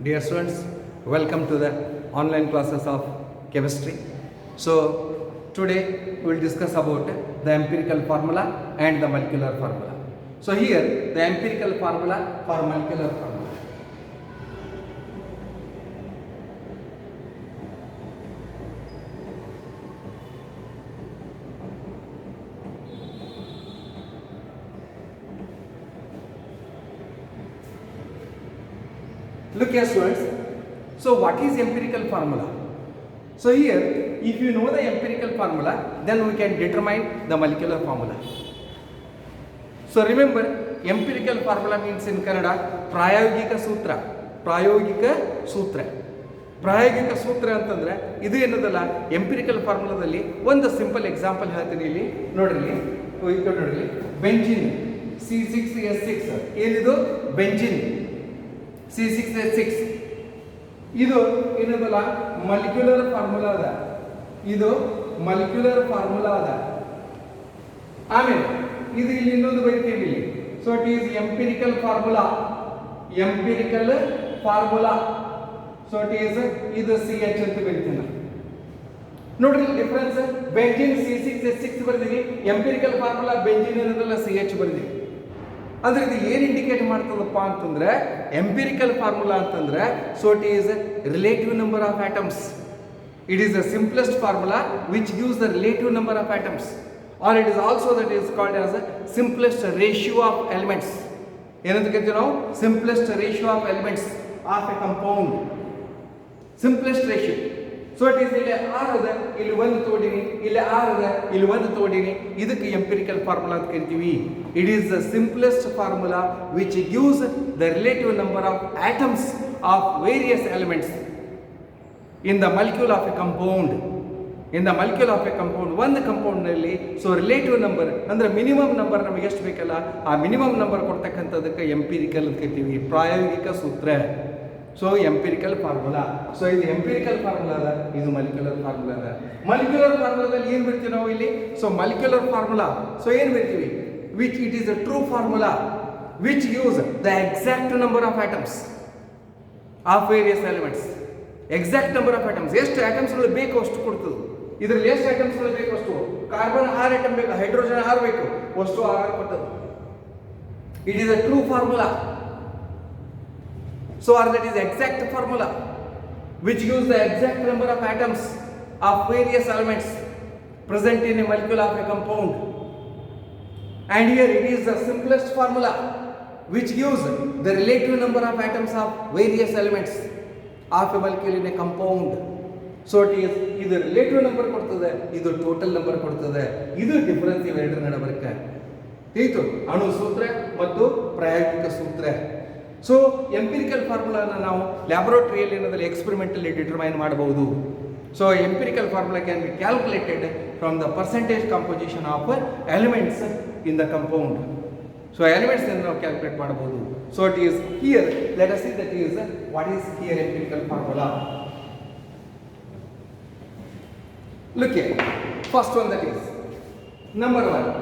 Dear students, welcome to the online classes of chemistry. So today we will discuss about the empirical formula and the molecular formula. So here the empirical formula for molecular formula. Look here students, so what is empirical formula? So here, if you know the empirical formula, then we can determine the molecular formula. So remember, empirical formula means in Kannada, prayogika sutra. ಪ್ರಾಯೋಗಿಕ ಸೂತ್ರ ಪ್ರಾಯೋಗಿಕ ಸೂತ್ರ ಅಂತಂದ್ರೆ ಇದು ಏನದಲ್ಲ empirical ಫಾರ್ಮುಲಾದಲ್ಲಿ ಒಂದು simple example ಹೇಳ್ತೀನಿ ಇಲ್ಲಿ ನೋಡ್ರಿ ನೋಡ್ರಿ ಬೆಂಜಿನ್ C6H6 ಏನಿದು ಬೆಂಜಿನ್ C6H6 ಇದು ಏನದಲ್ಲ ಮಾಲಿಕ್ಯುಲರ್ ಫಾರ್ಮುಲಾ ಅದ ಇದು ಮಾಲಿಕ್ಯುಲರ್ ಫಾರ್ಮುಲಾ ಅದ ಆಮೇಲೆ ಇದು ಇಲ್ಲಿ ಇನ್ನೊಂದು ಬರೀತೀವಿ ಇಲ್ಲಿ so it is empirical formula so it is ಇದು CH ಅಂತ ಬರೀತೀನಿ ನೋಡ್ರಿ ಡಿಫರೆನ್ಸ್ ಬೆಂಜಿನ್ C6H6 ಬರೆದಿನಿ ಎಂಪಿರಿಕಲ್ ಫಾರ್ಮುಲಾ ಬೆಂಜಿನ್ ಅನ್ನೋದಲ್ಲ CH ಬರೆದಿನಿ ಅಂದ್ರೆ ಇದು ಏನು ಇಂಡಿಕೇಟ್ ಮಾಡ್ತದಪ್ಪ ಅಂತಂದ್ರೆ ಎಂಪಿರಿಕಲ್ ಫಾರ್ಮುಲಾ ಅಂತಂದ್ರೆ so it is relative number of atoms it is the simplest formula which gives the relative number of atoms or it is also that is called as a simplest ratio of elements ಏನಂತ ಕರಿತೀವಿ ನಾವು simplest ratio of elements of a compound simplest ratio so it is ಇಲ್ಲಿ 6 ಅದ ಇಲ್ಲಿ 1 ತಗೊಂಡಿನಿ ಇಲ್ಲಿ 6 ಅದ ಇಲ್ಲಿ 1 ತಗೊಂಡಿನಿ ಇದಕ್ಕೆ ಎಂಪಿರಿಕಲ್ ಫಾರ್ಮುಲಾ ಅಂತ ಕರಿತೀವಿ it is the simplest formula which gives the relative number of atoms of various elements in the molecule of a compound in the molecule of a compound ಒಂದು ಕಂಪೌಂಡ್ ನಲ್ಲಿ ಸೊ ರಿಲೇಟಿವ್ ನಂಬರ್ ಅಂದ್ರೆ minimum number ನಮಗೆ ಎಷ್ಟು ಬೇಕಲ್ಲ ಆ minimum number ಕೊಡ್ತಕ್ಕಂಥದಕ್ಕೆ empirical ಅಂತ ಕರಿತೀವಿ ಪ್ರಾಯೋಗಿಕ ಸೂತ್ರ ಸೊ ಎಂಪಿರಿಕಲ್ ಫಾರ್ಮುಲಾ ಸೊ ಇದು ಎಂಪಿರಿಕಲ್ ಫಾರ್ಮುಲಾ ಅದ ಇದು ಮಾಲಿಕ್ಯುಲರ್ ಫಾರ್ಮುಲಾ ಅದ ಮಾಲಿಕ್ಯುಲರ್ ಫಾರ್ಮುಲಾದಲ್ಲಿ ಏನು ಬರ್ತೀವಿ ನಾವು ಇಲ್ಲಿ ಸೊ ಮಾಲಿಕ್ಯುಲರ್ ಫಾರ್ಮುಲಾ ಸೊ ಏನು ಬರ್ತೀವಿ which it is a true formula which use the exact number of atoms of various elements exact number of atoms ಎಷ್ಟು ಆಟಮ್ಸ್ಗಳು ಬೇಕು ಅಷ್ಟು ಕೊಡ್ತದೆ ಇದರಲ್ಲಿ ಎಷ್ಟು ಐಟಮ್ಸ್ಗಳು ಬೇಕು ಅಷ್ಟು ಕಾರ್ಬನ್ 6 ಐಟಮ್ ಬೇಕು ಹೈಡ್ರೋಜನ್ 6 ಬೇಕು ಅಷ್ಟು 6 ಕೊಟ್ಟದ್ದು it is a true formula so or that is exact formula which gives the exact number of atoms of various elements present in a molecule of a compound and here it is the simplest formula which gives the relative number of atoms of various elements of a molecule in a compound so it is ಇದು relative number ಕೊಡ್ತದೆ ಇದು total number ಕೊಡ್ತದೆ ಇದು difference ಇವೆರಡರ ನಡುವೆ ತಿಳಿತು ಅಣು ಸೂತ್ರ ಮತ್ತು ಪ್ರಾಯೋಗಿಕ ಸೂತ್ರ ಸೊ ಎಂಪಿರಿಕಲ್ ಫಾರ್ಮುಲಾನ ನಾವು ಲ್ಯಾಬೊರೇಟರಿಯಲ್ಲಿ ಏನಂದ್ರೆ ಎಕ್ಸ್ಪೆರಿಮೆಂಟಲ್ಲಿ ಡಿಟರ್ಮೈನ್ ಮಾಡಬಹುದು so empirical formula can be calculated from the percentage composition of elements in the compound so elements ನಾವು ಕ್ಯಾಲ್ಕುಲೇಟ್ ಮಾಡಬಹುದು so it is here let us see that is what is here empirical formula look here first one that is number 1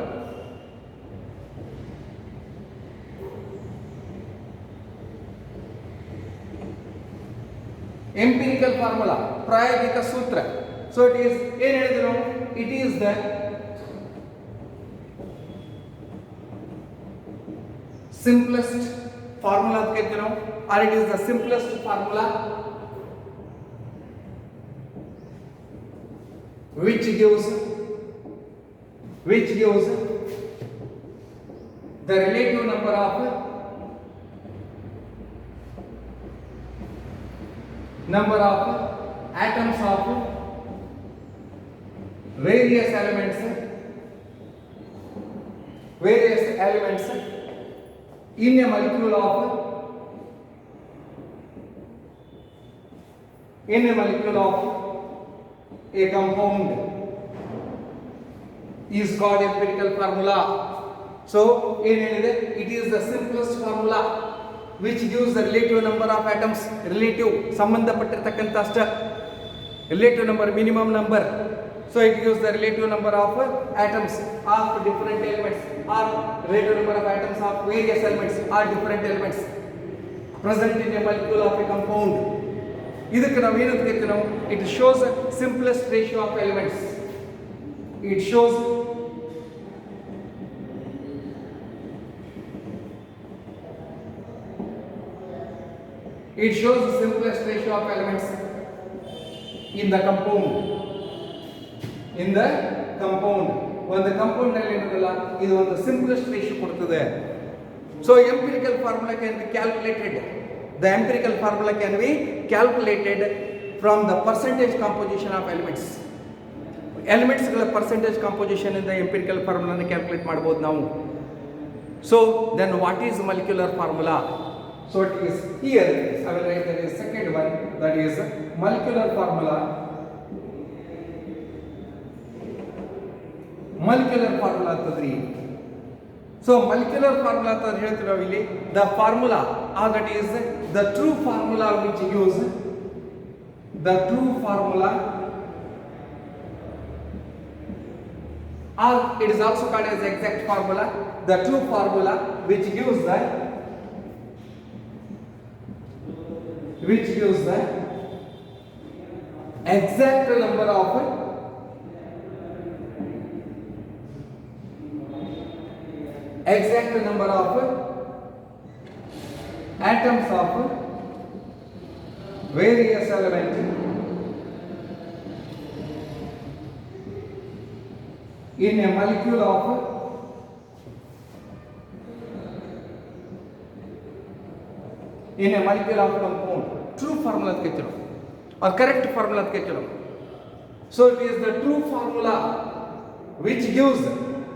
empirical formula ಪ್ರಾಯೋಗಿಕ ಸೂತ್ರ so it is ಏನು ಹೇಳಿದ್ರು ನಾವು it is the simplest formula ಅಂತ ಕರಿತೀವಿ ನಾವು or it is the simplest formula which gives the relative number of atoms of various elements in a molecule of a compound is called empirical formula so ಏನು ಹೇಳಿದೆ it is the simplest formula which gives the relative number of atoms relative ಸಂಬಂಧಪಟ್ಟಿರತಕ್ಕಂತ ಅಷ್ಟ relative number minimum number so it gives the relative number of atoms of different elements or relative number of atoms of various elements or different elements present in a molecule of a compound. ಇದಕ್ಕೆ ನಾವು ಏನಂತ ಕರಿತೀವಿ ನಾವು, it shows simplest ratio of elements. It shows the simplest ratio of elements in the compound. In the compound, ಒಂದು compound ನಲ್ಲಿ ಏನದಲ್ಲ, ಇದು ಒಂದು ಸಿಂಪ್ಲೆಸ್ಟ್ ರೇಷಿಯೋ ಕೊಡ್ತದೆ. So empirical formula can be calculated. The empirical formula can be calculated from the percentage composition of elements. Elements ಗಳ percentage composition ಇಂದ empirical formula ನ calculate ಮಾಡಬಹುದು ನಾವು. So then what is molecular formula? So it is here, I will write the second one, that is molecular formula. Molecular formula ಅಂತಂದ್ರೆ so molecular formula ಅಂತ ಹೇಳ್ತೀವಿ ನಾವು ಇಲ್ಲಿ, the formula or that is the true formula which gives the true formula, or it is also called as exact formula, the true formula which gives the exact number of atoms of various elements in a molecule of compound. True formula कहते हैं और correct formula कहते हैं. So it is the true formula which gives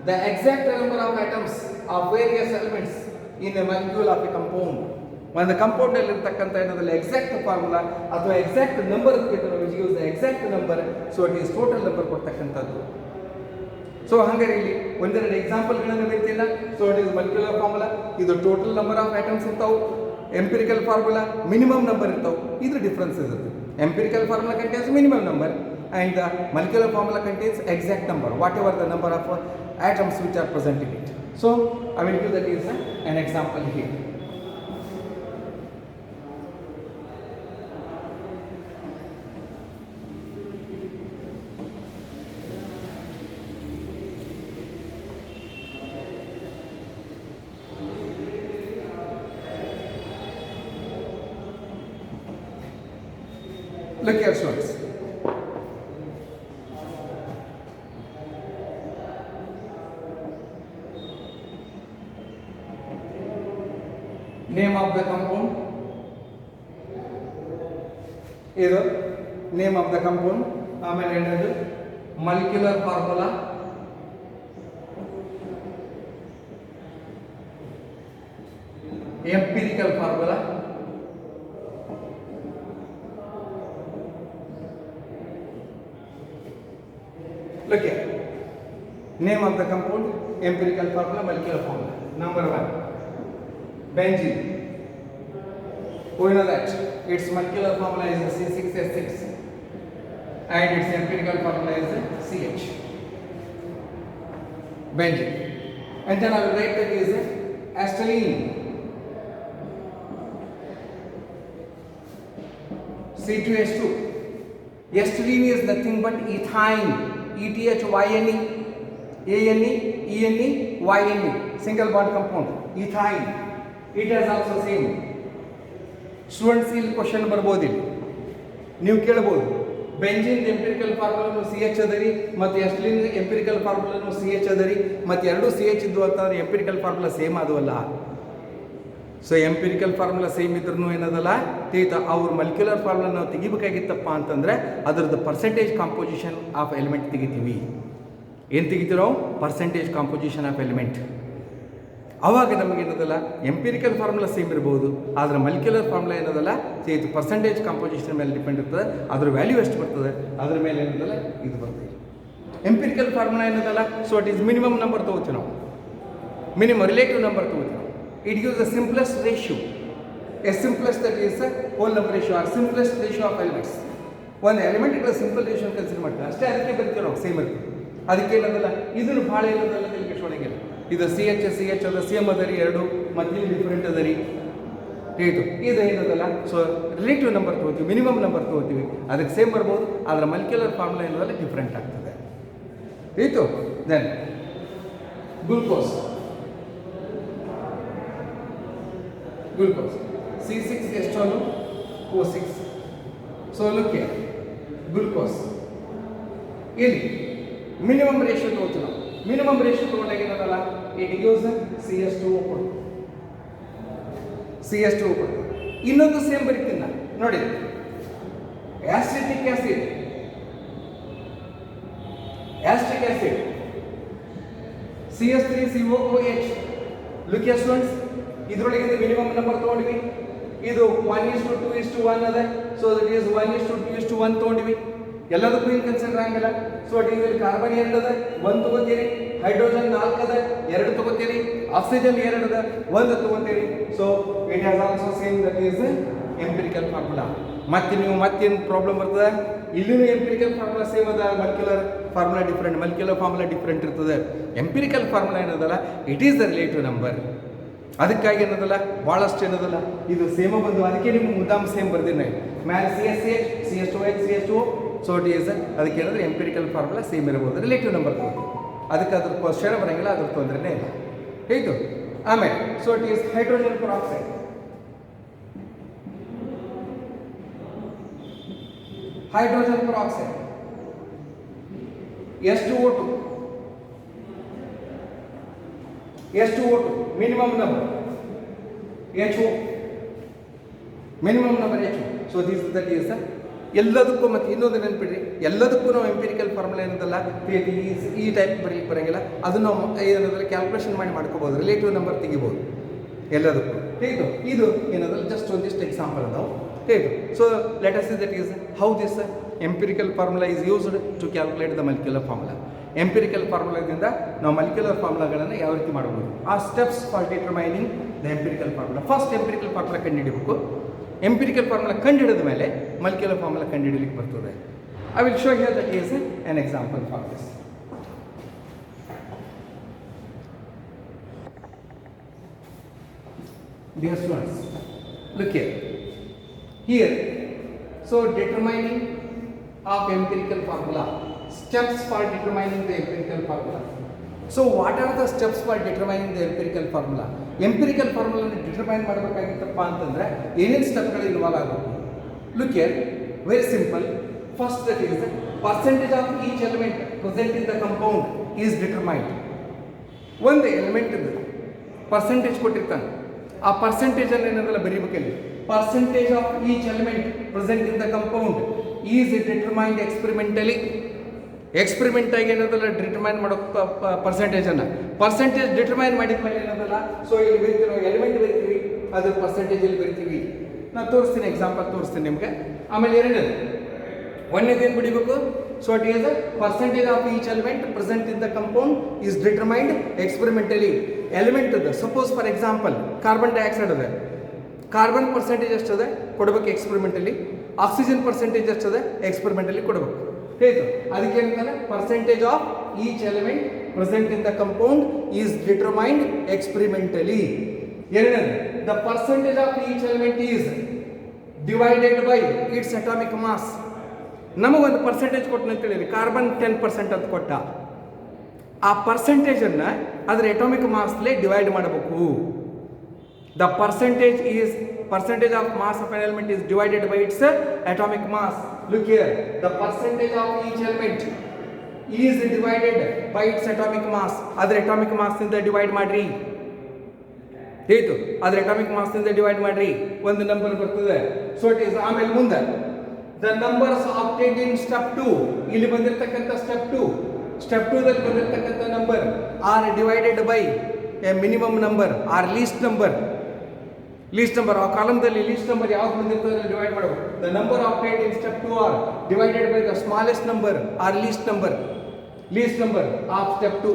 the exact number of atoms of various elements in a molecule of a compound. ಒಂದು compound ಅಲ್ಲಿ ಇರತಕ್ಕಂಥ ಏನದಲ್ಲ exact formula ಅಥವಾ ಎಕ್ಸಾಕ್ಟ್ ನಂಬರ್ ಅಂತ which gives the exact number. So it is total number ಕೊಡ್ತಕ್ಕಂಥದ್ದು. So ಹಾಗಾದ್ರೆ ಇಲ್ಲಿ ಒಂದೆರಡು ಎಕ್ಸಾಂಪಲ್ಗಳನ್ನು ಬರೀತಿಲ್ಲ. So it is molecular formula, ಇದು ಟೋಟಲ್ ನಂಬರ್ ಆಫ್ ಐಟಮ್ಸ್ ಇರ್ತಾವೆ. ಎಂಪಿರಿಕಲ್ ಫಾರ್ಮುಲಾ ಮಿನಿಮಮ್ ನಂಬರ್ ಇರ್ತಾವೆ. ಇದು ಡಿಫ್ರೆನ್ಸ್ ಇರುತ್ತೆ. Empirical formula contains minimum number and the molecular formula contains exact number, whatever the number of atoms which are present in it. So I will give that is an example here. Look here, students. Name of the compound. Either name of the compound. ಆಮೇಲೆ ಏನದು molecular formula. Empirical formula. Look here. Name of the compound, empirical formula, molecular formula. Number 1. Benzene. We know that its molecular formula is C6H6 and its empirical formula is CH. Benzene. And then I will write that is acetylene. C2H2. Acetylene is nothing but ethine. ETHYNE, ANE, ENE, YNE, single bond compound, ethine. It has also same. Students ಇಲ್ಲಿ question ಬರ್ಬೋದು, ಇಲ್ಲಿ ನೀವು ಕೇಳಬಹುದು. Benzene empirical ಫಾರ್ಮುಲಾನು CH ಅದರಿ ಮತ್ತು ಎಸ್ಟಿಲಿನ್ empirical ಫಾರ್ಮುಲಾನು CH ಅದರಿ ಮತ್ತು ಎರಡು CH ಇದ್ದು ಅಂತಂದ್ರೆ ಎಂಪಿರಿಕಲ್ ಫಾರ್ಮುಲಾ ಸೇಮ್ ಆದವಲ್ಲ. ಸೊ ಎಂಪಿರಿಕಲ್ ಫಾರ್ಮುಲಾ ಸೇಮ್ ಇದ್ರೂ ಏನದಲ್ಲ ತಿಳಿತ ಅವ್ರ ಮಾಲಿಕ್ಯುಲರ್ ಫಾರ್ಮುಲಾ ನಾವು ತೆಗಿಬೇಕಾಗಿತ್ತಪ್ಪ ಅಂತಂದರೆ ಅದರದ್ದು ಪರ್ಸೆಂಟೇಜ್ ಕಾಂಪೋಸಿಷನ್ ಆಫ್ ಎಲಿಮೆಂಟ್ ತೆಗಿತೀವಿ. ಏನು ತೆಗಿತೀವಿ ನಾವು? Percentage composition of element. ಆವಾಗ ನಮಗೇನದಲ್ಲ ಎಂಪಿರಿಕಲ್ ಫಾರ್ಮುಲಾ ಸೇಮ್ ಇರ್ಬೋದು, ಆದರೆ ಮಾಲಿಕ್ಯುಲರ್ ಫಾರ್ಮುಲಾ ಏನದಲ್ಲ ಇದು ಪರ್ಸೆಂಟೇಜ್ ಕಾಂಪೋಸಿಷನ್ ಮೇಲೆ ಡಿಪೆಂಡ್ ಇರ್ತದೆ. ಅದ್ರ ವ್ಯಾಲ್ಯೂ ಎಷ್ಟು ಬರ್ತದೆ ಅದ್ರ ಮೇಲೆ ಏನದಲ್ಲ ಇದು ಬರ್ತದೆ. ಎಂಪಿರಿಕಲ್ ಫಾರ್ಮುಲಾ ಏನದಲ್ಲ so it is minimum number ತೊಗೋತೀವಿ ನಾವು, ಮಿನಿಮಮ್ ರಿಲೇಟಿವ್ ನಂಬರ್ ತೊಗೋತೀವಿ ನಾವು. It gives the simplest ratio, a simplest that is a whole number ratio or simplest ratio of elements. ಒಂದು ಎಲಿಮೆಂಟ್ ಇದ್ರೆ ಸಿಂಪಲ್ ರೇಷಿಯೋ ಕನ್ಸಿಡರ್ ಮಾಡ್ತೀವಿ ಅಷ್ಟೇ, ಅದಕ್ಕೆ ಬರೀತೀವಿ ನಾವು ಸೇಮ್ ಇರ್ತೀವಿ. ಅದಕ್ಕೆ ಏನದಲ್ಲ ಇದನ್ನು ಭಾಳ ಏನದಲ್ಲ ತಿಳಿಕೆಟ್ಕೊಳ್ಳೋಂಗಿಲ್ಲ. ಇದು CH ಅದ ಸೇಮ್ ಅದರಿ ಎರಡು, ಮತ್ತು ಇಲ್ಲಿ ಡಿಫ್ರೆಂಟ್ ಅದರಿ. ಇದು ಏನದಲ್ಲ, ಸೊ ರಿಲೇಟಿವ್ ನಂಬರ್ ತಗೋತೀವಿ, ಮಿನಿಮಮ್ ನಂಬರ್ ತಗೋತೀವಿ, ಅದಕ್ಕೆ ಸೇಮ್ ಬರ್ಬೋದು, ಅದರ ಮಲ್ಕ್ಯುಲರ್ ಫಾರ್ಮುಲಾ ಏನದಲ್ಲ ಡಿಫ್ರೆಂಟ್ ಆಗ್ತದೆ. ಆಯಿತು. Then glucose C6H12 O6. So look here, glucose ಇಲ್ಲಿ ಮಿನಿಮಮ್ ರೇಷಿಯೋ ತಗೋತೀವಿ ನಾವು. ಮಿನಿಮಮ್ ರೇಷಿಯೋ ತಗೊಂಡಾಗ ಏನದಲ್ಲ, ಇಟ್ ಗಿವ್ಸ್ CH2O ಕೊಡ್ತೀವಿ. CH2O ಕೊಡ್ತೀವಿ. ಇನ್ನೊಂದು ಸೇಮ್ ಬರೀತೀನಿ ನಾನು ನೋಡಿ, acetic acid CH3COOH. Look here students, ಇದರೊಳಗೆ ಮಿನಿಮಮ್ ನಂಬರ್ ತಗೊಂಡ್ವಿ, ಇದು 1:2:1 ಅದ. ಸೊ ದಟ್ ಈಸ್ 1:2:1 ತಗೊಂಡ್ವಿ. ಎಲ್ಲದಕ್ಕೂ ಏನು ಕನ್ಸಿಡರ್ ಆಗಂಗಿಲ್ಲ. ಸೊ ಇಲ್ಲಿ ಕಾರ್ಬನ್ 2 ಅದ, 1 ತಗೋತೀರಿ. ಹೈಡ್ರೋಜನ್ 4 ಅದ, 2 ತಗೋತೀರಿ. ಆಕ್ಸಿಜನ್ 2 ಅದ, 1 ತಗೋತೀರಿ. So it has also same, that is empirical formula. ಮತ್ತೆ ನೀವು ಮತ್ತೇನು ಪ್ರಾಬ್ಲಮ್ ಬರ್ತದೆ, ಇಲ್ಲಿನೂ ಎಂಪಿರಿಕಲ್ ಫಾರ್ಮುಲಾ ಸೇಮ್ ಅದ, ಮಲ್ಕ್ಯುಲರ್ ಫಾರ್ಮುಲಾ ಡಿಫ್ರೆಂಟ್, ಮಲ್ಕ್ಯುಲರ್ ಫಾರ್ಮುಲಾ ಡಿಫ್ರೆಂಟ್ ಇರ್ತದೆ. ಎಂಪಿರಿಕಲ್ ಫಾರ್ಮುಲಾ ಏನದಲ್ಲ, it is the relative number. ಅದಕ್ಕಾಗಿ ಏನದಲ್ಲ, ಭಾಳಷ್ಟು ಏನದಲ್ಲ ಇದು ಸೇಮ ಬಂದು, ಅದಕ್ಕೆ ನಿಮ್ಗೆ ಮುದ್ದಾಮ್ ಸೇಮ್ ಬರ್ದಿನಿ ಮ್ಯಾಲೆ CH CH2H CH2O. So it is ಅದಕ್ಕೆ ಏನಂದ್ರೆ ಎಂಪಿರಿಕಲ್ ಫಾರ್ಮುಲಾ ಸೇಮ್ ಇರ್ಬೋದು, ರಿಲೇಟಿವ್ ನಂಬರ್ ತಗೋತೀವಿ. ಅದಕ್ಕೆ ಅದ್ರ ಕ್ವಶನ್ ಬರೋಂಗಿಲ್ಲ, ಅದ್ರ ತೊಂದರೆನೇ ಇಲ್ಲ. ಆಯಿತು. ಆಮೇಲೆ so it is hydrogen peroxide. Hydrogen peroxide H2O2 minimum number HO, minimum number HO. So this is that is ಎಲ್ಲದಕ್ಕೂ ಮತ್ತೆ ಇನ್ನೊಂದು ನೆನಪಿಡ್ರಿ, ಎಲ್ಲದಕ್ಕೂ ನಾವು ಎಂಪಿರಿಕಲ್ ಫಾರ್ಮುಲಾ ಏನದಲ್ಲ ಈ ಟೈಪ್ ಬರಂಗಿಲ್ಲ. ಅದನ್ನು ನಾವು ಏನಂದ್ರೆ ಕ್ಯಾಲ್ಕುಲೇಷನ್ ಮಾಡ್ಕೋಬೋದು, ರಿಲೇಟಿವ್ ನಂಬರ್ ತೆಗಿಬೋದು ಎಲ್ಲದಕ್ಕೂ. ಇದು ಏನದಲ್ಲ ಜಸ್ಟ್ ಒಂದಿಷ್ಟು ಎಕ್ಸಾಂಪಲ್ ಅದಾವೆ. So let us see that is how this empirical formula is used to calculate the molecular formula. Empirical ಫಾರ್ಮುಲಾದಿಂದ ನಾವು ಮಲ್ಕ್ಯುಲರ್ ಫಾರ್ಮುಲಾಗಳನ್ನು ಯಾವ ರೀತಿ ಮಾಡಬಹುದು, ಆ steps for determining the empirical formula. First empirical formula ಕಂಡುಹಿಡಿಬೇಕು. ಎಂಪಿರಿಕಲ್ ಫಾರ್ಮುಲಾ ಕಂಡುಹಿಡಿದ ಮೇಲೆ ಮಲ್ಕ್ಯುಲರ್ ಫಾರ್ಮುಲಾ ಕಂಡುಹಿಡಲಿಕ್ಕೆ ಬರ್ತದೆ. I will show here that is an example for this. Dear students, look here. So determining of empirical formula, steps for determining the empirical formula. So what are the steps for determining the empirical formula? Empirical formula determine ಮಾಡಬೇಕಾಗಿತ್ತಪ್ಪ ಅಂತಂದ್ರೆ ಏನೇನು ಸ್ಟೆಪ್ಗಳು involve ಆಗಬೇಕು. Look here, very simple. First, that is percentage of each element present in the compound is determined. ಒಂದು element ಇದೆ percentage ಕೊಟ್ಟಿರ್ತಾನೆ, ಆ percentage ಅನ್ನು ಏನಂದ್ರೆ ಬರೀಬೇಕಲ್ಲಿ. Percentage of each element present in the compound is determined experimentally. Experiment ಆಗಿ ಏನದಲ್ಲ determine ಮಾಡೋ ಪರ್ಸೆಂಟೇಜನ್ನು ಡಿಟರ್ಮೈನ್ ಮಾಡಿದ ಮೇಲೆ ಏನದಲ್ಲ, ಸೊ ಇಲ್ಲಿ ಬರೀತೀವಿ ನಾವು ಎಲಿಮೆಂಟ್ ಬರೀತೀವಿ, ಅದ್ರ ಪರ್ಸೆಂಟೇಜಲ್ಲಿ ಬರೀತೀವಿ. ನಾನು ತೋರಿಸ್ತೀನಿ, ಎಕ್ಸಾಂಪಲ್ ತೋರಿಸ್ತೀನಿ ನಿಮಗೆ. ಆಮೇಲೆ ಎರಡನೇದು ಒಂದೇದೇನು ಬಿಡಬೇಕು. So it is percentage of each element present in the compound is determined experimentally. Element ಅದ, suppose for example carbon dioxide ಅದ, ಕಾರ್ಬನ್ ಪರ್ಸೆಂಟೇಜ್ ಎಷ್ಟದೆ ಕೊಡಬೇಕು ಎಕ್ಸ್ಪೆರಿಮೆಂಟಲಿ. ಆಕ್ಸಿಜನ್ ಪರ್ಸೆಂಟೇಜ್ ಎಷ್ಟದೆ ಎಕ್ಸ್ಪೆರಿಮೆಂಟಲಿ ಕೊಡಬೇಕು. ಹೇಗೆ ಅದಕ್ಕೆ ಏನಂತಾನೆ, percentage of each element present in the compound is determined experimentally. ಎರಡನೇದು, the percentage of each element is divided by its atomic mass. ನಮಗೊಂದು ಪರ್ಸೆಂಟೇಜ್ ಕೊಟ್ಟನ ಅಂತೇಳಿ, ಕಾರ್ಬನ್ 10% ಅಂತ ಕೊಟ್ಟ, ಆ ಪರ್ಸೆಂಟೇಜನ್ನು ಅದರ ಅಟಾಮಿಕ್ ಮಾಸ್ಲೇ ಡಿವೈಡ್ ಮಾಡಬೇಕು. The percentage of mass of an element is divided by its atomic mass. Look here, the percentage of each element is divided by its atomic mass. ಅದರ atomic mass ಇಂದ divide ಮಾಡ್ರಿ. ಹೇತು ಅದರ atomic mass ಇಂದ divide ಮಾಡ್ರಿ, ಒಂದು number ಬರ್ತದೆ. So it is. ಆಮೇಲೆ ಮುಂದೆ the numbers obtained in step 2, ಇಲ್ಲಿ ಬಂದಿರತಕ್ಕಂಥ step 2 ದಲ್ಲಿ ಬಂದಿರತಕ್ಕಂಥ number are divided by a minimum number or least number. ಆ ಕಾಲಮ್ದಲ್ಲಿ ಲೀಸ್ಟ್ ನಂಬರ್ ಯಾವ್ದು ಬಂದಿರ್ತದೆ ಡಿವೈಡ್ ಮಾಡಬೇಕು. The number obtained in step 2 are divided by the smallest number or least number of step 2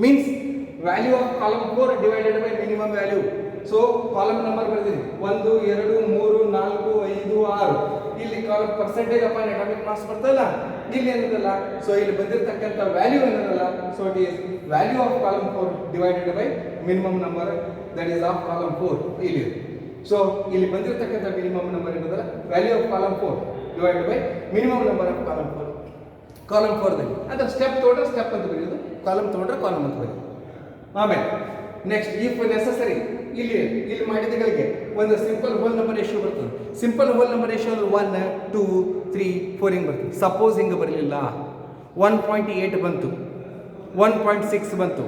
means value of column 4 divided by minimum value. So column number ಬರ್ತೀನಿ 1 2 3 4 5 6. ಇಲ್ಲಿ column percentage upon atomic mass ಬರ್ತಲ್ಲ, ಇಲ್ಲಿ ಏನದಲ್ಲ, so ಇಲ್ಲಿ ಬಂದಿರತಕ್ಕಂಥ value ಏನದಲ್ಲ, so it is value of column 4 divided by minimum number that is of column 4. ಇಲ್ಲಿ so ಇಲ್ಲಿ ಬಂದಿರತಕ್ಕಂಥ ಮಿನಿಮಮ್ ನಂಬರ್ ಏನದಲ್ಲ value of column 4 divided by minimum number of column 4 column 4 ದಲ್ಲಿ ಅಂದ್ರೆ ಸ್ಟೆಪ್ ತಗೊಂಡ್ರೆ ಸ್ಟೆಪ್ ಅಂತ ಬರೆಯೋದು, ಕಾಲಮ್ ತಗೊಂಡ್ರೆ ಕಾಲಮ್ ಅಂತ ಬರೆಯೋದು. ಆಮೇಲೆ ನೆಕ್ಸ್ಟ್ ಇಫ್ ನೆಸೆಸರಿ ಇಲ್ಲಿ ಮಾಡಿದಗಳಿಗೆ ಒಂದು ಸಿಂಪಲ್ ಹೋಲ್ ನಂಬರ್ ರೇಷಿಯೋ ಬರ್ತದೆ. ಸಿಂಪಲ್ ಹೋಲ್ ನಂಬರ್ ರೇಷಿಯೋ ಅಂದ್ರೆ 1 2 3 4 ಹಿಂಗೆ ಬರ್ತದೆ. ಸಪೋಸ್ ಹಿಂಗೆ ಬರಲಿಲ್ಲ 1.8 ಬಂತು, 1.6 ಬಂತು,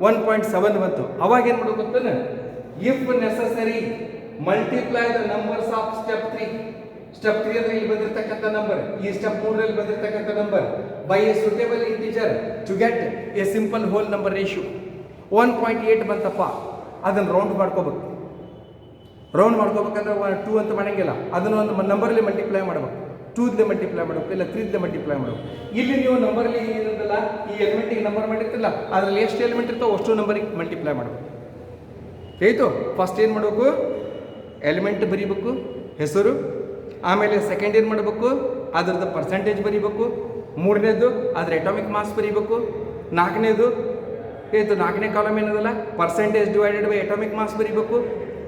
1.7 ಬಂತು, ಅವಾಗ ಏನು ಮಾಡೋದು ಗೊತ್ತೇನೆ? If necessary multiply the numbers of step 3. Step 3 ಅಂದ್ರೆ ಇಲ್ಲಿ ಬಂದಿರತಕ್ಕಂಥ ನಂಬರ್, ಈ ಸ್ಟೆಪ್ 3 ರಲ್ಲಿ ಬಂದಿರತಕ್ಕಂಥ number by a suitable integer to get a simple whole number ratio. 1.8 ಬಂತಪ್ಪ, ಅದನ್ನು ರೌಂಡ್ ಮಾಡ್ಕೋಬೇಕು. ರೌಂಡ್ ಮಾಡ್ಕೋಬೇಕಂದ್ರೆ 2 ಅಂತ ಮಾಡಂಗಿಲ್ಲ, ಅದನ್ನು ಒಂದು ನಂಬರಲ್ಲಿ ಮಲ್ಟಿಪ್ಲೈ ಮಾಡಬೇಕು. 2 ಮಲ್ಟಿಪ್ಲೈ ಮಾಡಬೇಕು, ಇಲ್ಲ 3 ಮಲ್ಟಿಪ್ಲೈ ಮಾಡಬೇಕು. ಇಲ್ಲಿ ನೀವು ನಂಬರಲ್ಲಿ ಏನಂತಲ್ಲ ಈ ಎಲಿಮೆಂಟಿಗೆ ನಂಬರ್ ಮಾಡಿರ್ತಿಲ್ಲ, ಅದರಲ್ಲಿ ಎಷ್ಟು ಎಲಿಮೆಂಟ್ ಇರ್ತಾವೆ ಅಷ್ಟು ನಂಬರಿಗೆ ಮಲ್ಟಿಪ್ಲೈ ಮಾಡಬೇಕು. ಆಯಿತು? ಫಸ್ಟ್ ಏನು ಮಾಡಬೇಕು? ಎಲಿಮೆಂಟ್ ಬರೀಬೇಕು ಹೆಸರು, ಆಮೇಲೆ ಸೆಕೆಂಡ್ ಏನು ಮಾಡಬೇಕು? ಅದರದ್ದು ಪರ್ಸೆಂಟೇಜ್ ಬರೀಬೇಕು. ಮೂರನೇದು ಅದರ ಅಟಾಮಿಕ್ ಮಾಸ್ ಬರೀಬೇಕು. ನಾಲ್ಕನೇದು ನಾಲ್ಕನೇ ಕಾಲಮ್ ಏನದಲ್ಲ percentage divided by atomic mass ಬರೀಬೇಕು.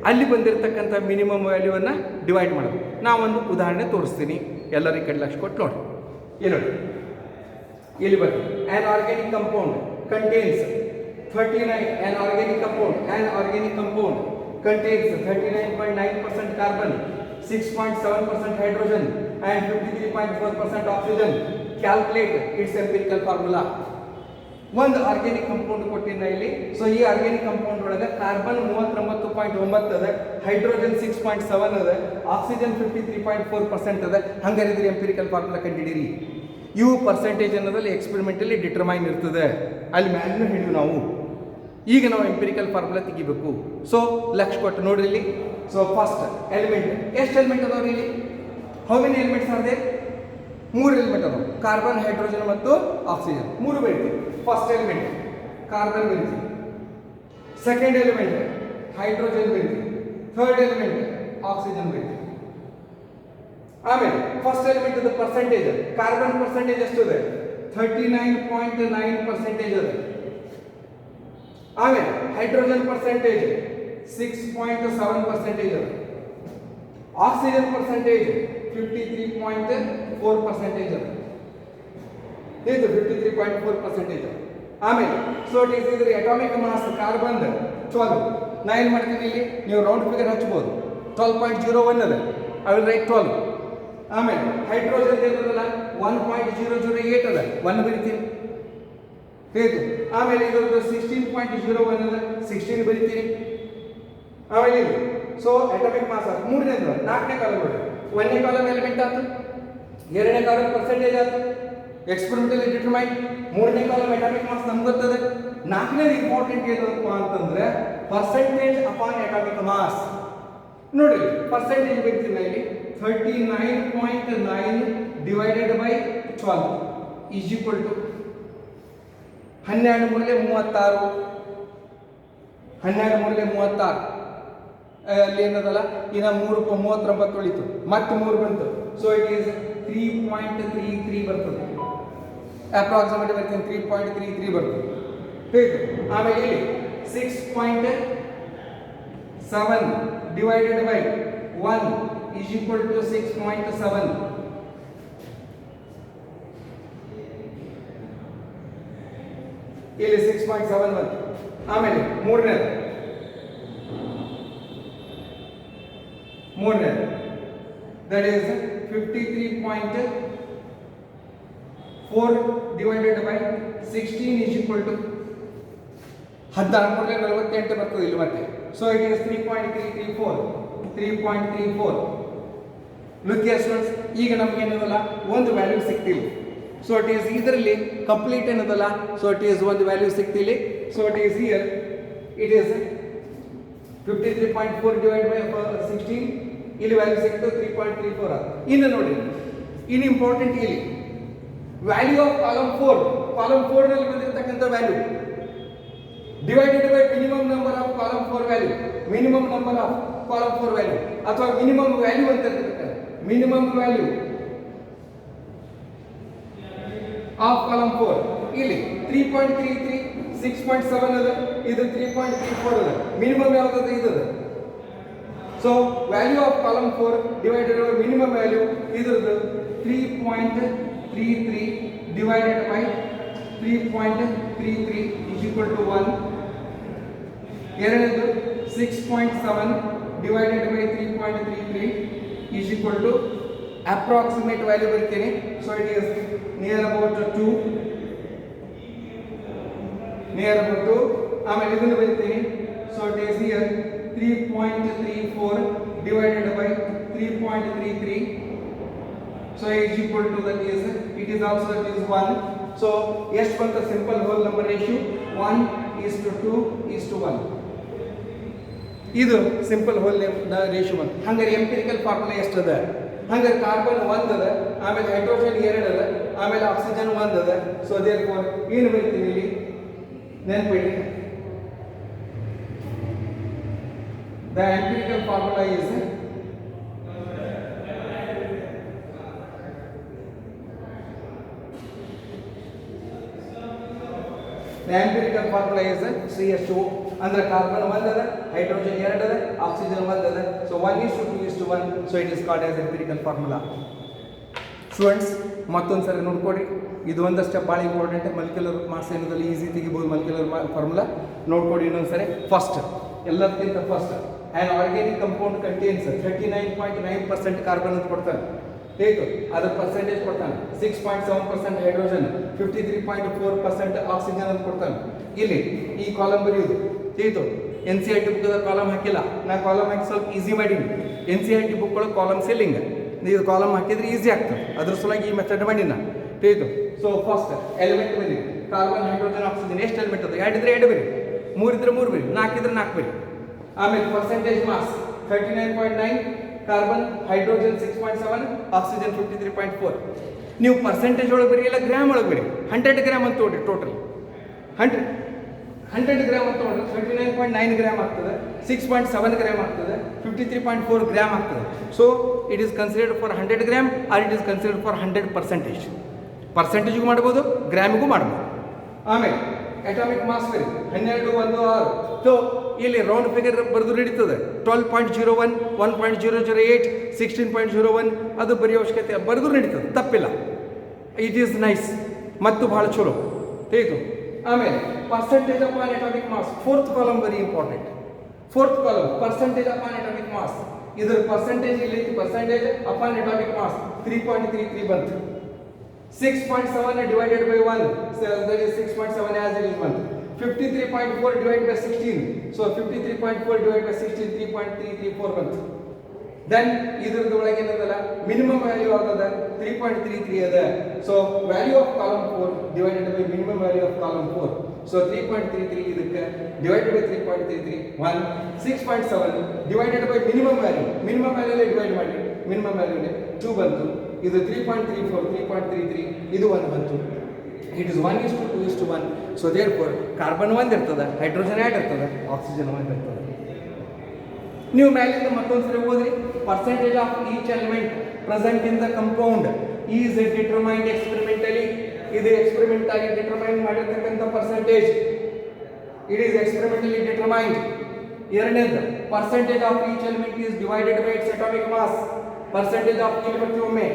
ಅಲ್ಲಿ ಬಂದಿರತಕ್ಕಂಥ ಮಿನಿಮಮ್ ವ್ಯಾಲ್ಯೂವನ್ನು ಡಿವೈಡ್ ಮಾಡಬೇಕು. ನಾವೊಂದು ಉದಾಹರಣೆ ತೋರಿಸ್ತೀನಿ, ಎಲ್ಲರಿಗೆ ಕಡೆ ಲಕ್ಷ ಕೊಟ್ಟು ನೋಡಿ. ನೋಡಿ ಇಲ್ಲಿ ಬರ್ತೀವಿ. On organic compound contains 39. On organic compound contains 39.9% carbon, 6.7% hydrogen and 53.4% oxygen. Calculate its empirical formula. ಒಂದು ಆರ್ಗ್ಯಾನಿಕ್ ಕಂಪೌಂಡ್ ಕೊಟ್ಟಿದ್ದ ಇಲ್ಲಿ. ಸೊ ಈ ಆರ್ಗ್ಯಾನಿಕ್ ಕಂಪೌಂಡ್ ಒಳಗೆ ಕಾರ್ಬನ್ 39.9 ಅದ, ಹೈಡ್ರೋಜನ್ 6.7 ಅದ, ಆಕ್ಸಿಜನ್ 53.4% ಅದ. ಹಂಗಾರೆ ಇದ್ರ ಎಂಪಿರಿಕಲ್ ಫಾರ್ಮುಲಾ ಕಂಡಿಡಿರಿ. ಇವು ಪರ್ಸೆಂಟೇಜ್ ಅನ್ನೋದ್ರಲ್ಲಿ ಎಕ್ಸ್ಪೆರಿಮೆಂಟಲ್ಲಿ ಡಿಟರ್ಮೈನ್ ಇರ್ತದೆ, ಅಲ್ಲಿ ಮ್ಯಾಲ್ನೂ ಹಿಡಿದು ನಾವು. ಈಗ ನಾವು ಎಂಪಿರಿಕಲ್ ಫಾರ್ಮುಲಾ ತೆಗಿಬೇಕು. ಸೊ ಲಕ್ಷ ಕೊಟ್ಟು ನೋಡ್ರಿ ಇಲ್ಲಿ. ಸೊ ಫಸ್ಟ್ ಎಲಿಮೆಂಟ್, ಎಷ್ಟು ಎಲಿಮೆಂಟ್ ಅದಾವ್ರಿ ಇಲ್ಲಿ? How many elements are there? 3 element ಅದಾವ, ಕಾರ್ಬನ್, ಹೈಡ್ರೋಜನ್ ಮತ್ತು ಆಕ್ಸಿಜನ್. 3 ಬರೀತೀವಿ. ಫಸ್ಟ್ ಎಲಿಮೆಂಟ್ ಕಾರ್ಬನ್ ಬರೀತೀವಿ, ಸೆಕೆಂಡ್ ಎಲಿಮೆಂಟ್ ಹೈಡ್ರೋಜನ್ ಬರೀತೀವಿ, ಥರ್ಡ್ ಎಲಿಮೆಂಟ್ ಆಕ್ಸಿಜನ್ ಬರೀತೀವಿ. ಆಮೇಲೆ first element percentage, carbon percentage ಎಷ್ಟು ಇದೆ? 39.9% ಅದ. ಆಮೇಲೆ ಹೈಡ್ರೋಜನ್ ಪರ್ಸೆಂಟೇಜ್ 6.7% ಅದ. ಆಕ್ಸಿಜನ್ ಪರ್ಸೆಂಟೇಜ್ 53.4% ಅದ. ಇದು 53.4%. ಆಮೇಲೆ ಸೊ ಇಟ್ ಈಸ್ ಇದ್ರ ಅಟಾಮಿಕ್ ಮಾಸ್ ಕಾರ್ಬನ್ 12. ನಾ ಏನು ಮಾಡ್ತೀನಿ ಇಲ್ಲಿ, ನೀವು ರೌಂಡ್ ಫಿಗರ್ ಹಚ್ಬೋದು. 12.01 ಅದ, ಐ ವಿಲ್ ರೈಟ್ 12. ಆಮೇಲೆ ಹೈಡ್ರೋಜನ್ ಏನದಲ್ಲ 1.008 ಅದ, 1 ಬರಿತೀನಿ. ಇದು ಆಮೇಲೆ ಇದರದ್ದು 16.01 ಅದ, 16 ಬರಿತೀನಿ. ಆಮೇಲೆ ಇದು ಸೊ ಅಟಾಮಿಕ್ ಮಾಸ್ ಆಯ್ತು. ಮೂರನೇದು 4ನೇ ಕಾಲಮ್ ನೋಡಿ. 1ನೇ ಕಾಲಮ್ ಎಲಿಮೆಂಟ್ ಆಯ್ತು, 2ನೇ ಕಾಲಮ್ ಪರ್ಸೆಂಟೇಜ್ ಆಯ್ತು, ಎಕ್ಸ್ಪೆರಿಮೆಂಟಲಿ ಡಿಟರ್ಮೈನ್. 3ನೇ ಕಾಲಮ್ ಅಟಾಮಿಕ್ ಮಾಸ್ ನಮ್ಗೆ ಗೊತ್ತದೆ. 4ನೇದು ಇಂಪಾರ್ಟೆಂಟ್ ಏನಪ್ಪ ಅಂತಂದ್ರೆ ಪರ್ಸೆಂಟೇಜ್ ಅಪಾನ್ ಅಟಾಮಿಕ್ ಮಾಸ್. ನೋಡಿ ಪರ್ಸೆಂಟೇಜ್ ಬರೀತೀನಿ ಇಲ್ಲಿ 39.9 divided by 12 is equal to 12 ಮೂರಲೆ 36. 12 ಮೂರಲೆ 36. ಅಲ್ಲಿ ಏನದಲ್ಲ ಇನ್ನು 39 ಉಳಿತು, ಮತ್ತೆ 3 ಬಂತು. ಸೊ ಇಟ್ ಈಸ್ 3.33 ಬರ್ತದೆ. ಅಪ್ರಾಕ್ಸಿಮೇಟ್ ಬರ್ತೀನಿ 3.33 ಬರ್ತದೆ. ಆಮೇಲೆ ಇಲ್ಲಿ 6.7 divided by 1 is equal to 6.7. ಇಲ್ಲಿ 6.7 ಬಂತು. ಆಮೇಲೆ ಮೂರನೇದು that is 53.4 divided by 16 is equal to 14 48 ಬರ್ತದೆ ಇಲ್ಲಿ ಮತ್ತೆ. So it is 3.34. Look as friends, ಈಗ ನಮ್ಗೆ ಏನದಲ್ಲ ಒಂದು ವ್ಯಾಲ್ಯೂ ಸಿಕ್ತಿಲ್ಲ. ಸೊ ಇಟ್ ಈಸ್ ಇದರಲ್ಲಿ ಕಂಪ್ಲೀಟ್ ಏನದಲ್ಲ, ಸೊ ಇಟ್ ಈಸ್ ಒಂದು ವ್ಯಾಲ್ಯೂ ಸಿಕ್ತಿಲ್ಲಿ. So it is here it is 53.4 divide by 16. ಇಲ್ಲಿ ವ್ಯಾಲ್ಯೂ ಸಿಕ್ತು 3.34 ಆಗ. ಇನ್ನು ನೋಡಿ, ಇನ್ನು ಇಂಪಾರ್ಟೆಂಟ್ ಇಲ್ಲಿ ವ್ಯಾಲ್ಯೂ ಆಫ್ ಕಾಲಮ್ 4. ಕಾಲಮ್ 4 ನಲ್ಲಿ ಬಂದಿರತಕ್ಕಂಥ value divided by minimum number of column 4 value. Minimum number of column 4 value ಅಥವಾ ಮಿನಿಮಮ್ ವ್ಯಾಲ್ಯೂ ಅಂತ ಇರ್ತದೆ. ಮಿನಿಮಮ್ ವ್ಯಾಲ್ಯೂ ಆಫ್ ಕಾಲಮ್ 4 ಇಲ್ಲಿ 3.33, 6.7 ಅದ, ಇದು 3.34 ಅದ. ಮಿನಿಮಮ್ ಯಾವ್ದು ಇದದ. So so value of column 4 divided by minimum value ಇದ್ರದ್ದು 3.33 divided by 3.33 is equal to 1. ಎರಡನೇದು 6.7 divided by 3.33 is equal to approximate value ಬರೀತೀನಿ. So it is near about 2. near about 2. ಆಮೇಲೆ ಇದನ್ನು ಬರೀತೀನಿ. So it is here 3.34 divided by 3.33. So it is equal to that is it is also that is 1. So ಎಷ್ಟು ಬಂತ simple whole number ratio 1:2:1. ಇದು simple hole ratio ಬಂತು. ಹಂಗಾರೆ empirical formula ಎಷ್ಟು ಅದ? ಹಂಗಾರೆ ಕಾರ್ಬನ್ 1 ಅದ, ಆಮೇಲೆ ಹೈಡ್ರೋಜನ್ 2 ಅದ, ಆಮೇಲೆ ಆಕ್ಸಿಜನ್ 1 ಅದ. ಸೊ ದೇರ್ಫೋರ್ ಏನು ಬರೀತೀವಿ ಇಲ್ಲಿ ನೆನಪಿಡಿ. The empirical formula is the empirical formula is CH2 ಅಂದ್ರೆ ಕಾರ್ಬನ್ 1 ಅದ, ಹೈಡ್ರೋಜನ್ 2 ಅದ, ಆಕ್ಸಿಜನ್ 1 ಅದ. So 1:2:1. So it is called as empirical formula. Students ಮತ್ತೊಂದು ಸರಿ ನೋಡ್ಕೊಡ್ರಿ, ಇದು ಒಂದಷ್ಟು ಭಾಳ ಇಂಪಾರ್ಟೆಂಟ್. ಮಲ್ಕ್ಯುಲರ್ ಮಾಸ್ ಏನದಲ್ಲಿ ಈಸಿ ತೆಗಿಬೋದು ಮಲ್ಕ್ಯುಲರ್ ಫಾರ್ಮುಲಾ ನೋಡ್ಕೊಡಿ ಇನ್ನೊಂದು ಸರಿ. ಫಸ್ಟ್ ಎಲ್ಲದಕ್ಕಿಂತ first an organic compound contains 39.9% carbon ಅಂತ ಕೊಡ್ತಾನೆ. ಹೇಗೆ ಅದರ ಪರ್ಸೆಂಟೇಜ್ ಕೊಡ್ತಾನೆ. 6.7% ಹೈಡ್ರೋಜನ್, 53.4% ಆಕ್ಸಿಜನ್ ಅಂತ ಕೊಡ್ತಾನೆ. ಇಲ್ಲಿ ಈ ಕಾಲಮ್ ಬರೆಯುವುದು ತಿಳಿತು. NCERT ಬುಕ್ದ ಕಾಲಮ್ ಹಾಕಿಲ್ಲ, ನಾ ಕಾಲಮ್ ಹಾಕಿ ಸ್ವಲ್ಪ ಈಸಿ ಮಾಡೀನಿ. NCERT ಬುಕ್ ಒಳಗೆ ಕಾಲಮ್ ಸೆಲ್ಲಿಂಗ್ ಇದು ಕಾಲಮ್ ಹಾಕಿದ್ರೆ ಈಸಿ ಆಗ್ತದೆ, ಅದ್ರ ಸಲುವಾಗಿ ಈ ಮೆಥಡ್ ಮಾಡಿನ ತಿಳಿತು. ಸೊ ಫಸ್ಟ್ ಎಲಿಮೆಂಟ್ ಬರೀ ಕಾರ್ಬನ್ ಹೈಡ್ರೋಜನ್ ಆಕ್ಸಿಜನ್ ಎಷ್ಟು ಎಲಿಮೆಂಟ್ ಅದ? 2 ಇದ್ರೆ 2 ಬರೀ, 3 ಇದ್ರೆ 3 ಬರೀ, 4 ಇದ್ರೆ 4 ಬರೀ. ಆಮೇಲೆ percentage mass 39.9 carbon, hydrogen 6.7, oxygen 53.4. ನೀವು ಪರ್ಸೆಂಟೇಜ್ ಒಳಗೆ ಬರೀ ಇಲ್ಲ ಗ್ರಾಮ್ ಒಳಗೆ ಬರೀ. 100 ಗ್ರಾಮ್ ಅಂತ ತೊಗೊಳ್ರಿ. ಟೋಟಲ್ 100 ಗ್ರಾಮ್ ಅಂತ ತೊಗೊಂಡ್ರೆ 39.9 ಗ್ರಾಮ್ ಆಗ್ತದೆ, 6.7 ಗ್ರಾಮ್ ಆಗ್ತದೆ, 53.4 ಗ್ರಾಮ್ ಆಗ್ತದೆ. So it is considered for 100 gram or it is considered for 100%. ಪರ್ಸೆಂಟೇಜ್ಗೂ ಮಾಡ್ಬೋದು, ಗ್ರಾಮಿಗೂ ಮಾಡ್ಬೋದು. ಆಮೇಲೆ ಅಟಾಮಿಕ್ ಮಾಸ್ ಬರೀ 12.16. ಸೊ ಇಲ್ಲಿ ರೌಂಡ್ ಫಿಗರ್ ಬರೆದು ನಡೀತದೆ. 12.01, 1.008, 16.01 ಅದು ಬರೆಯೋ ಅವಶ್ಯಕತೆ ಬರೆದು ನಡೀತದೆ, ತಪ್ಪಿಲ್ಲ. ಇಟ್ ಈಸ್ ನೈಸ್ ಮತ್ತು ಭಾಳ ಚಲೋ ತಿಳಿತು. ಆಮೇಲೆ percentage upon atomic mass, 4th column very important. 4th column percentage upon atomic mass. ಇದರ ಪರ್ಸೆಂಟೇಜ್ ಇಲ್ಲಿ ಪರ್ಸೆಂಟೇಜ್ ಅಪಾನ್ ಅಟಾಮಿಕ್ ಮಾಸ್ 3.33 ಬಂತು. 6.7 divided by 1, so that is 6.7 as it is 1. 53.4 divided by 16, so 53.4 divided by 16, 3.334 ಬಂತು. Then ಇದರದ್ದು ಒಳಗೆ ಏನದಲ್ಲ minimum value ಆಗದ 3.33 ಅದ. ಸೊ value of column 4 divided by minimum value of column 4. So 3.33 ಇದಕ್ಕೆ divided by 3.33 1. 6.7 divided by minimum ವ್ಯಾಲ್ಯೂಲೇ divide ಮಾಡಿ, ಮಿನಿಮಮ್ ವ್ಯಾಲ್ಯೂಲೇ 2 ಬಂತು. ಇದು 3.34, 3.33 ಇದು 1 ಬಂತು. It is 1:2:1. So therefore carbon 1 ಇರ್ತದೆ, ಹೈಡ್ರೋಜನ್ 2 ಇರ್ತದೆ, ಆಕ್ಸಿಜನ್ 1 ಇರ್ತದೆ. ನೀವು ಮೇಲಿಂದ ಮತ್ತೊಂದು ಸರಿ ಓದ್ರಿ. Percentage of each element present in the compound is determined experimentally. ಇದು ಎಕ್ಸ್ಪೆರಿಮೆಂಟ್ ಆಗಿ ಡಿಟರ್ಮೈನ್ ಮಾಡಿರ್ತಕ್ಕಂಥ percentage, it is experimentally determined. ಎರಡನೇದು percentage of each element is divided by its atomic mass. Percentage of ಇಲ್ಲಿ ಬರ್ತೀವಿ ಒಮ್ಮೆ.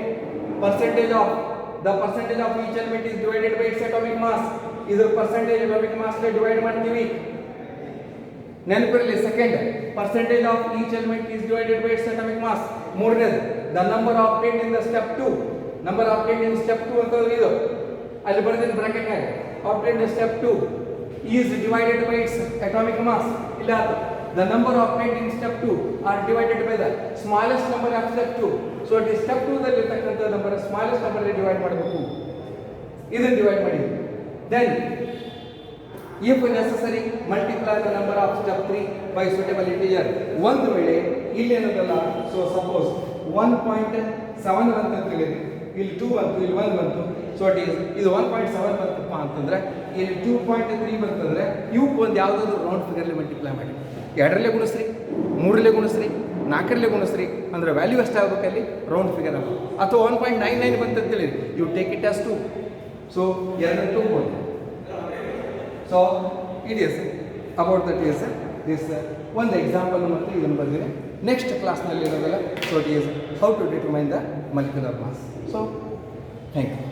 Percentage of each element is divided by its atomic mass. ಇದರ percentage atomic mass divide ಮಾಡ್ತೀವಿ. ನೆನಪಿರಲಿ. Second percentage of each element is divided by its atomic mass. ಮೂರನೇದು the number obtained in the step 2. Number obtained in step 2 ಅಂತ ಇದು ಅಲ್ಲಿ ಬರ್ದಿದ್ದು ಬ್ರಾಕೆಟ್ನಾಗ. Obtained step 2 is divided by its atomic mass. ಇಲ್ಲ the number obtained in step 2 are divided by the smallest number of step 2. so it is step 2 ದಲ್ಲಿ ಇರತಕ್ಕಂತ number smallest number ಅಲ್ಲಿ divide ಮಾಡಬೇಕು. ಇದನ್ನು ಡಿವೈಡ್ ಮಾಡಿ. then if necessary multiply the number of step 3 by suitable integer. ಒಂದು ವೇಳೆ ಇಲ್ಲಿ ಏನದಲ್ಲ, so suppose 1.7 ಅಂತ ತಿಳಿಯಿರಿ, ಇಲ್ಲಿ 2 ಬಂತು, ಇಲ್ಲಿ 1 ಬಂತು. ಸೊ ಇಟ್ ಈಸ್ ಇದು 1.7 ಬಂತಪ್ಪ ಅಂತಂದ್ರೆ ಇಲ್ಲಿ 2.3 ಬಂತಂದ್ರೆ ಇವಕ್ಕೆ ಒಂದು ಯಾವುದಾದ್ರು ರೌಂಡ್ ಫಿಗರ್ಲಿ ಮಲ್ಟಿಪ್ಲೈ ಮಾಡಿ. 2ರಲ್ಲೇ ಗುಣಿಸ್ರಿ, 3ರಲ್ಲೇ ಗುಣಿಸ್ರಿ, 4ರಲ್ಲೇ ಗುಣಿಸ್ರಿ, ಅಂದ್ರೆ ವ್ಯಾಲ್ಯೂ ಎಷ್ಟಾಗಬೇಕು ಅಲ್ಲಿ ರೌಂಡ್ ಫಿಗರ್ ಆಗಬೇಕು. ಅಥವಾ 1.99 ಬಂತಂತೇಳಿ you take it as 2. So 2 ಬೋದು. So it is about that is this one example ಮತ್ತು ಇದನ್ನು ಬಂದಿದೆ. ನೆಕ್ಸ್ಟ್ ಕ್ಲಾಸ್ನಲ್ಲಿ ಇರೋದಲ್ಲ. So it is how to determine the molecular mass. So thank you.